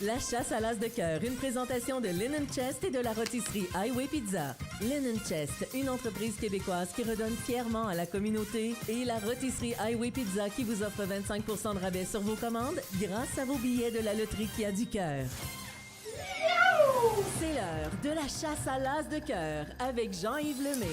La chasse à l'as de cœur, une présentation de Linen Chest et de la rôtisserie Highway Pizza. Linen Chest, une entreprise québécoise qui redonne fièrement à la communauté, et la rôtisserie Highway Pizza qui vous offre 25 % de rabais sur vos commandes grâce à vos billets de la loterie qui a du cœur. C'est l'heure de la chasse à l'as de cœur avec Jean-Yves Lemay.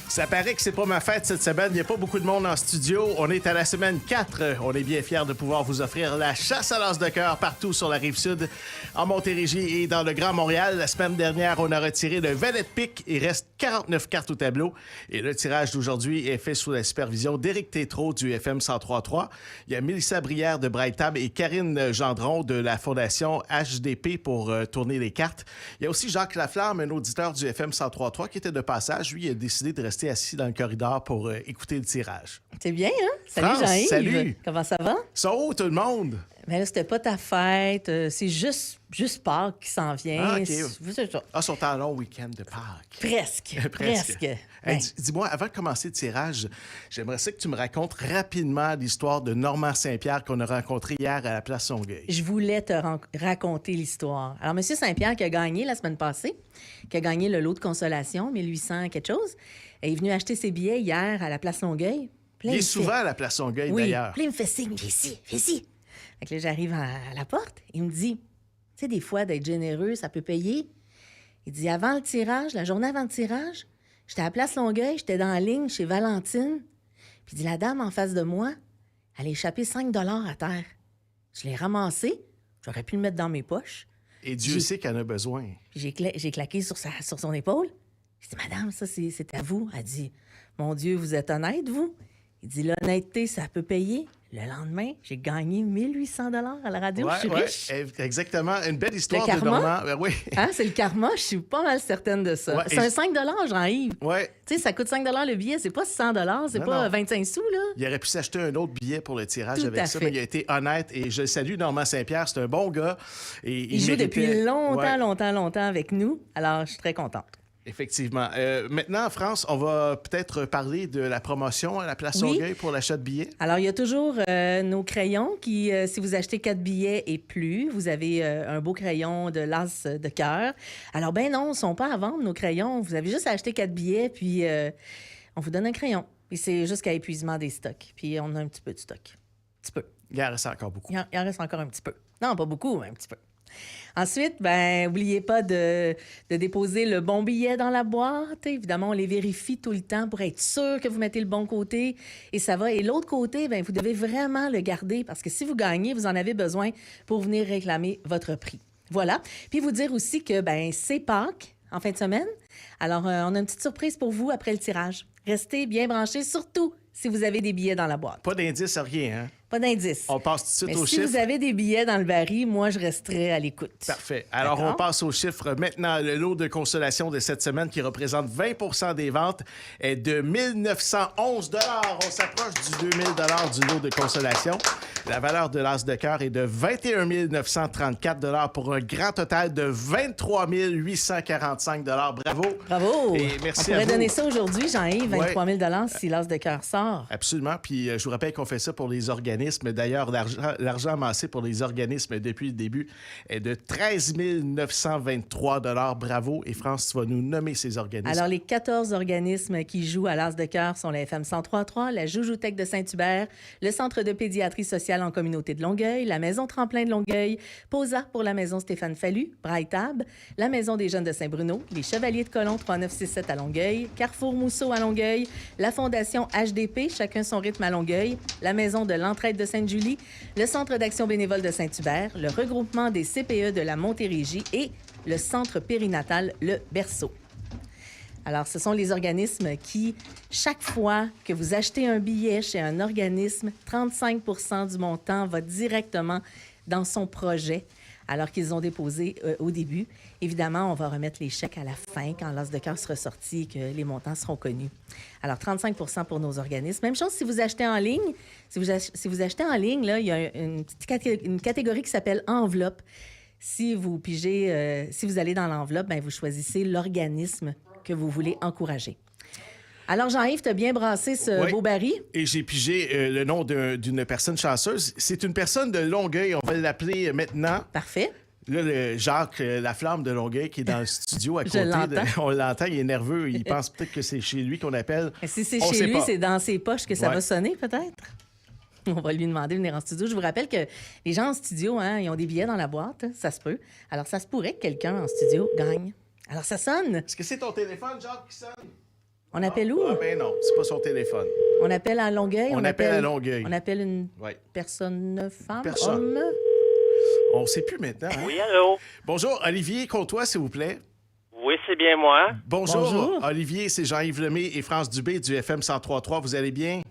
Ça paraît que c'est pas ma fête cette semaine. Il n'y a pas beaucoup de monde en studio. On est à la semaine 4. On est bien fiers de pouvoir vous offrir la chasse à l'as de cœur partout sur la Rive-Sud, en Montérégie et dans le Grand Montréal. La semaine dernière, on a retiré le valet de pique. Il reste 49 cartes au tableau. Et le tirage d'aujourd'hui est fait sous la supervision d'Éric Tétrault du FM 103.3. Il y a Mélissa Brière de Braille-Table et Karine Gendron de la Fondation HDP pour tourner les cartes. Il y a aussi Jacques Laflamme, un auditeur du FM 103.3 qui était de passage. Lui, il a décidé de rester assis dans le corridor pour écouter le tirage. C'est bien, hein? Salut France, Jean-Yves. salut. Comment ça va? Ça où, tout le monde? Mais là, c'était pas ta fête. C'est juste Pâques qui s'en vient. Ah, OK. C'est ça. Ah, sont en long week-end de Pâques. Presque. Presque. Hey, Ben, dis-moi, avant de commencer le tirage, j'aimerais ça que tu me racontes rapidement l'histoire de Normand Saint-Pierre qu'on a rencontré hier à la Place Longueuil. je voulais te raconter l'histoire. Alors, M. Saint-Pierre qui a gagné la semaine passée, qui a gagné le lot de consolation, 1800 quelque chose, est venu acheter ses billets hier à la Place Longueuil. Puis là, Il est me souvent fait- à la Place Longueuil, Oui. d'ailleurs. Puis là, il me fait signe, viens ici. Fait que là, j'arrive à la porte. Il me dit, tu sais, des fois, d'être généreux, ça peut payer. Il dit, avant le tirage, la journée avant le tirage, j'étais à la Place Longueuil, j'étais dans la ligne chez Valentine. Puis il dit, la dame en face de moi, elle a échappé 5 $ à terre. Je l'ai ramassé. J'aurais pu le mettre dans mes poches. Et Dieu J'ai- sait qu'elle en a besoin. Puis j'ai claqué sur son épaule. Je dis, madame, ça, c'est à vous. Elle dit, mon Dieu, vous êtes honnête, vous? Il dit, l'honnêteté, ça peut payer. Le lendemain, j'ai gagné 1800 $ à la radio. Je suis riche. Exactement. Une belle histoire Le de karma? Normand. Oui. Hein, c'est le karma, je suis pas mal certaine de ça. Ouais, c'est et- un 5 $ Jean-Yves. Ouais. Tu sais, ça coûte 5 $ le billet, c'est pas 100 $, c'est Non, pas non. 25 sous, là. Il aurait pu s'acheter un autre billet pour le tirage Tout avec à ça, fait. mais il a été honnête et je salue Normand Saint-Pierre. C'est un bon gars. Et Il joue méritait- depuis Ouais. longtemps avec nous, alors je suis très contente. Effectivement. Maintenant, en France, on va peut-être parler de la promotion à la Place Oui. Longueuil pour l'achat de billets. Alors, il y a toujours nos crayons qui, si vous achetez 4 billets et plus, vous avez un beau crayon de l'as de cœur. Alors, ben non, ils ne sont pas à vendre, nos crayons. Vous avez juste à acheter 4 billets, puis on vous donne un crayon. Puis c'est jusqu'à épuisement des stocks. Puis on a un petit peu de stock. Un petit peu. Il en reste encore beaucoup. Il en reste encore un petit peu. Non, pas beaucoup, mais un petit peu. Ensuite, ben, n'oubliez pas de déposer le bon billet dans la boîte. Évidemment, on les vérifie tout le temps pour être sûr que vous mettez le bon côté et ça va. Et l'autre côté, ben, vous devez vraiment le garder parce que si vous gagnez, vous en avez besoin pour venir réclamer votre prix. Voilà. Puis vous dire aussi que ben, c'est Pâques en fin de semaine. Alors, on a une petite surprise pour vous après le tirage. Restez bien branchés, surtout si vous avez des billets dans la boîte. Pas d'indice, rien, hein? Pas d'indice. On passe tout de suite Mais aux si chiffres. vous avez des billets dans le baril, moi, je resterai à l'écoute. Parfait. Alors, D'accord. on passe aux chiffres. Maintenant, le lot de consolation de cette semaine qui représente 20 % des ventes est de 1911 $. On s'approche du 2000 $ du lot de consolation. La valeur de l'as de cœur est de 21 934 $ pour un grand total de 23 845 $. Bravo. Bravo! Et merci On pourrait à vous. donner ça aujourd'hui, Jean-Yves, 23 000 si l'as de cœur sort. Absolument. Puis je vous rappelle qu'on fait ça pour les organismes. D'ailleurs, l'argent amassé pour les organismes depuis le début est de 13 923 $. Bravo. Et France, tu vas nous nommer ces organismes. Alors, les 14 organismes qui jouent à l'as de cœur sont la FM 103.3, la Joujouthèque de Saint-Hubert, le Centre de pédiatrie sociale en communauté de Longueuil, la Maison Tremplin de Longueuil, Posa pour la Maison Stéphane Fallu, Braille-Table, la Maison des Jeunes de Saint-Bruno, les Chevaliers de Colomb 3967 à Longueuil, Carrefour Mousseau à Longueuil, la Fondation HDP, chacun son rythme à Longueuil, la Maison de l'Entraide de Sainte-Julie, le Centre d'action bénévole de Saint-Hubert, le regroupement des CPE de la Montérégie et le Centre périnatal Le Berceau. Alors, ce sont les organismes qui, chaque fois que vous achetez un billet chez un organisme, 35 % du montant va directement dans son projet, alors qu'ils ont déposé au début. Évidemment, on va remettre les chèques à la fin, quand l'as de cœur sera sorti et que les montants seront connus. Alors, 35 % pour nos organismes. Même chose si vous achetez en ligne. Si vous achetez en ligne, là, il y a une catégorie qui s'appelle enveloppe. Si vous pigez, si vous allez dans l'enveloppe, ben, vous choisissez l'organisme que vous voulez encourager. Alors, Jean-Yves, tu as bien brassé ce Oui. beau baril. Et j'ai pigé le nom d'une personne chanceuse. C'est une personne de Longueuil. On va l'appeler maintenant Parfait. Là, Jacques Laflamme de Longueuil qui est dans le studio à côté. On l'entend, il est nerveux. Il pense peut-être que c'est chez lui qu'on appelle. Et si c'est chez lui, c'est dans ses poches que ça va sonner, peut-être? On va lui demander de venir en studio. Je vous rappelle que les gens en studio, ils ont des billets dans la boîte. Ça se peut. Alors, ça se pourrait que quelqu'un en studio gagne. Alors, ça sonne. Est-ce que c'est ton téléphone, Jacques, qui sonne? On appelle où? Ah, ben non, c'est pas son téléphone. On appelle à Longueuil? On appelle à Longueuil. On appelle une personne, femme, personne. homme? On ne sait plus maintenant. Hein? Oui, allô? Bonjour, Olivier Comtois, s'il vous plaît. Oui, c'est bien moi. Bonjour. Olivier, c'est Jean-Yves Lemay et France Dubé du FM 103.3. Vous allez bien?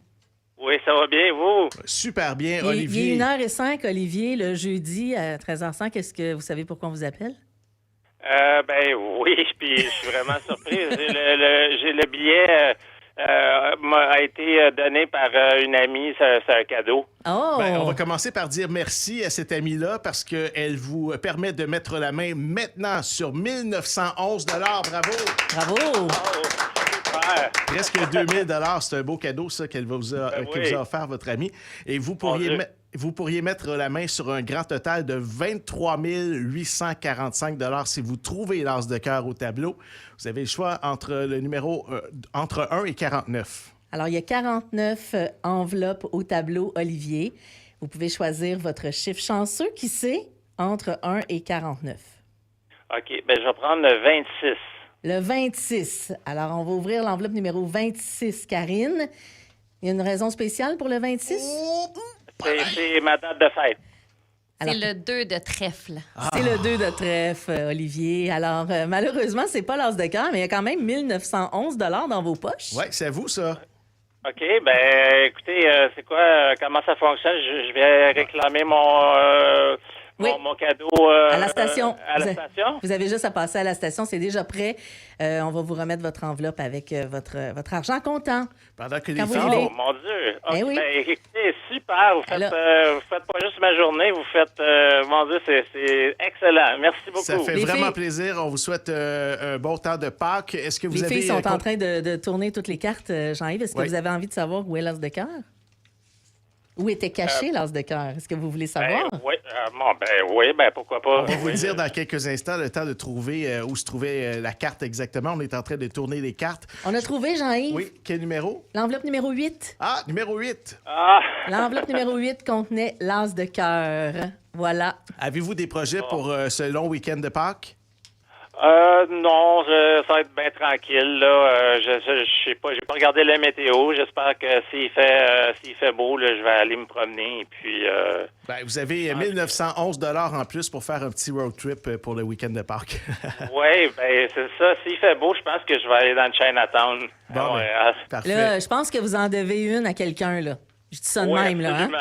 Oui, ça va bien, vous? Super bien, Olivier. Il est 1h05, Olivier, le jeudi à 13h05. Est-ce que vous savez pourquoi on vous appelle? Ben oui, puis je suis vraiment surprise. J'ai le billet m'a été donné par une amie, c'est un cadeau. Oh! On va commencer par dire merci à cette amie-là parce qu'elle vous permet de mettre la main maintenant sur 1911 $. Bravo! Bravo! Oh, super! Presque 2000 $. C'est un beau cadeau, ça, qu'elle vous a offert, votre amie. Et vous pourriez mettre la main sur un grand total de 23 845 $ si vous trouvez l'as de cœur au tableau. Vous avez le choix entre le numéro entre 1 et 49. Alors, il y a 49 enveloppes au tableau, Olivier. Vous pouvez choisir votre chiffre chanceux, qui c'est, entre 1 et 49. OK, ben je vais prendre le 26. Le 26. Alors, on va ouvrir l'enveloppe numéro 26, Karine. Il y a une raison spéciale pour le 26? C'est ma date de fête. Alors, c'est le 2 de trèfle. C'est le 2 de trèfle, Olivier. Alors, malheureusement, c'est pas l'as de cœur, mais il y a quand même 1911 $ dans vos poches. Oui, c'est à vous, ça. OK, ben écoutez, c'est quoi, comment ça fonctionne? Je vais réclamer mon cadeau à la station. À la station? Vous avez juste à passer à la station, c'est déjà prêt. On va vous remettre votre enveloppe avec votre argent comptant. Pendant que les Quand vous filles... voulez. Oh, mon Dieu! Eh OK, oui. ben, écoutez, super! Vous faites pas juste ma journée, vous faites... mon Dieu, c'est excellent. Merci beaucoup. Ça fait Les vraiment filles... plaisir. On vous souhaite un bon temps de Pâques. Est-ce que vous Les avez... filles sont en train de tourner toutes les cartes, Jean-Yves. Est-ce que vous avez envie de savoir où est l'as de cœur? Où était caché l'as de cœur? Est-ce que vous voulez savoir? Oui, pourquoi pas. On va vous le dire dans quelques instants, le temps de trouver où se trouvait la carte exactement. On est en train de tourner les cartes. On a trouvé, Jean-Yves. Oui, quel numéro? L'enveloppe numéro 8. Ah, numéro 8. Ah! L'enveloppe numéro 8 contenait l'as de cœur. Voilà. Avez-vous des projets pour ce long week-end de Pâques? Non, ça va être bien tranquille, là. Je sais pas, j'ai pas regardé la météo. J'espère que s'il fait beau, là, je vais aller me promener. Et puis, vous avez 1911 $ en plus pour faire un petit road trip pour le week-end de Pâques. Oui, c'est ça. S'il fait beau, je pense que je vais aller dans le Chinatown. Bon, parfait. Là, je pense que vous en devez une à quelqu'un, là. Je dis ça de même, là. Hein?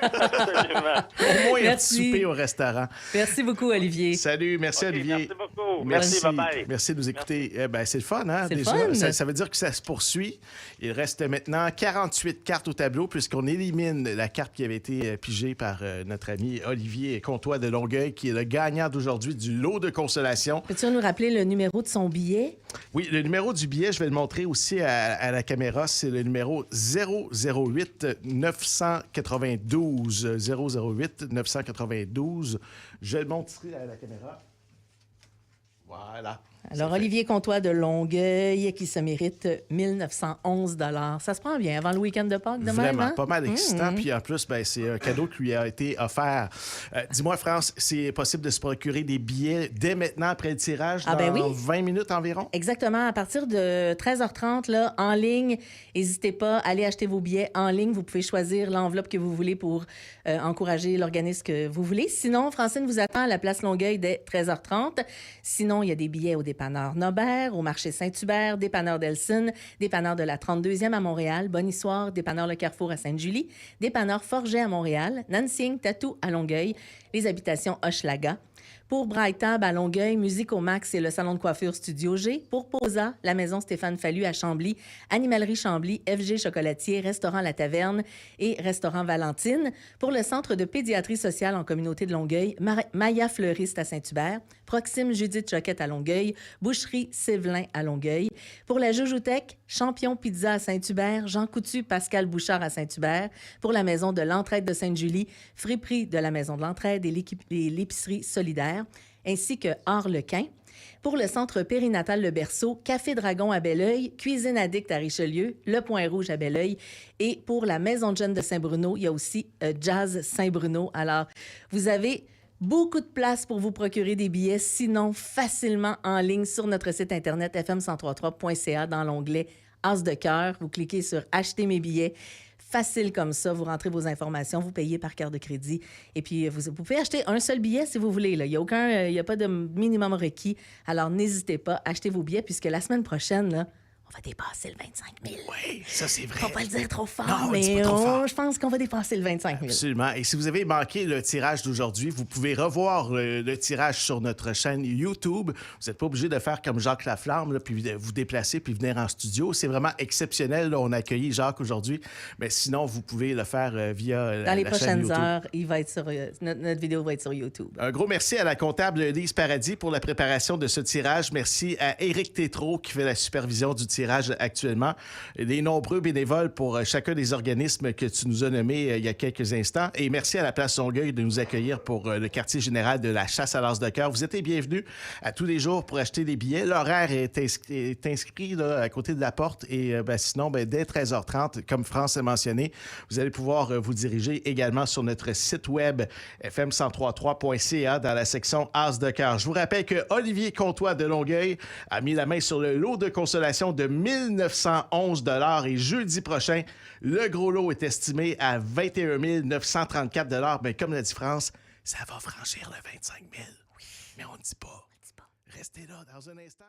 Absolument. Au moins un petit Merci. souper au restaurant. Merci beaucoup, Olivier. Salut, merci Olivier. Merci beaucoup. Merci, bye-bye. merci de nous écouter. C'est le fun, hein? C'est le déjà. fun. Ça veut dire que ça se poursuit. Il reste maintenant 48 cartes au tableau puisqu'on élimine la carte qui avait été pigée par notre ami Olivier Comtois de Longueuil, qui est le gagnant d'aujourd'hui du lot de consolation. Peux-tu nous rappeler le numéro de son billet? Oui, le numéro du billet, je vais le montrer aussi à la caméra. C'est le numéro 008 992. 008 992. Je le montre ici à la caméra. Voilà. Alors, Olivier Comtois de Longueuil, qui se mérite 1911 $. Ça se prend bien avant le week-end de Pâques de même, Vraiment, hein? pas mal excitant. Puis en plus, c'est un cadeau qui lui a été offert. Dis-moi, France, c'est possible de se procurer des billets dès maintenant après le tirage dans 20 minutes environ? Exactement. À partir de 13h30, là, en ligne, n'hésitez pas, allez acheter vos billets en ligne. Vous pouvez choisir l'enveloppe que vous voulez pour encourager l'organisme que vous voulez. Sinon, Francine vous attend à la place Longueuil dès 13h30. Sinon, il y a des billets au dépanneur Nobert, au marché Saint-Hubert, dépanneur Delson, dépanneur de la 32e à Montréal, Bonne-Histoire, dépanneur Le Carrefour à Sainte-Julie, dépanneur Forget à Montréal, Nansing, Tatou à Longueuil, les habitations Hochelaga. Pour Brightab à Longueuil, Musique au Max et le salon de coiffure Studio G. Pour Posa, la maison Stéphane Fallu à Chambly, Animalerie Chambly, FG Chocolatier, Restaurant La Taverne et Restaurant Valentine. Pour le Centre de pédiatrie sociale en communauté de Longueuil, Maya Fleuriste à Saint-Hubert, Proxime Judith Choquette à Longueuil, Boucherie Sévelin à Longueuil. Pour la Joujoutech, Champion Pizza à Saint-Hubert, Jean Coutu, Pascal Bouchard à Saint-Hubert. Pour la maison de l'Entraide de Sainte-Julie, Friperie de la maison de l'Entraide et l'épicerie solidaire. ainsi que Harlequin. Pour le centre périnatal Le Berceau, Café Dragon à Belleuil, Cuisine Addict à Richelieu, Le Point Rouge à Belleuil. Et pour la Maison de jeunes de Saint-Bruno, il y a aussi Jazz Saint-Bruno. Alors, vous avez beaucoup de place pour vous procurer des billets, sinon facilement en ligne sur notre site internet fm1033.ca dans l'onglet As de cœur. Vous cliquez sur Acheter mes billets. Facile comme ça, vous rentrez vos informations, vous payez par carte de crédit et puis vous pouvez acheter un seul billet si vous voulez. Là. Il n'y a pas de minimum requis. Alors n'hésitez pas, achetez vos billets puisque la semaine prochaine, là, on va dépasser le 25 000. Oui, ça c'est vrai. Faut pas le dire trop fort, Non, mais dis pas trop fort. je pense qu'on va dépasser le 25 000. Absolument. Et si vous avez manqué le tirage d'aujourd'hui, vous pouvez revoir le tirage sur notre chaîne YouTube. Vous n'êtes pas obligé de faire comme Jacques Laflamme, là, puis vous déplacer puis venir en studio. C'est vraiment exceptionnel. Là. On a accueilli Jacques aujourd'hui. Mais sinon, vous pouvez le faire via Dans les la chaîne prochaines YouTube. heures, il va être sur, notre vidéo va être sur YouTube. Un gros merci à la comptable Lise Paradis pour la préparation de ce tirage. Merci à Éric Tétrault qui fait la supervision du tirage actuellement. Et des nombreux bénévoles pour chacun des organismes que tu nous as nommés il y a quelques instants. Et merci à la Place Longueuil de nous accueillir pour le quartier général de la chasse à l'as de cœur. Vous êtes les bienvenus à tous les jours pour acheter des billets. L'horaire est inscrit là, à côté de la porte. Et sinon, dès 13h30, comme France a mentionné, vous allez pouvoir vous diriger également sur notre site web fm1033.ca dans la section As de cœur. Je vous rappelle que Olivier Comtois de Longueuil a mis la main sur le lot de consolation de 1911 $ et jeudi prochain, le gros lot est estimé à 21 934 $. Mais comme l'a dit France, ça va franchir le 25 000. Oui. Mais on ne dit pas. Restez là dans un instant.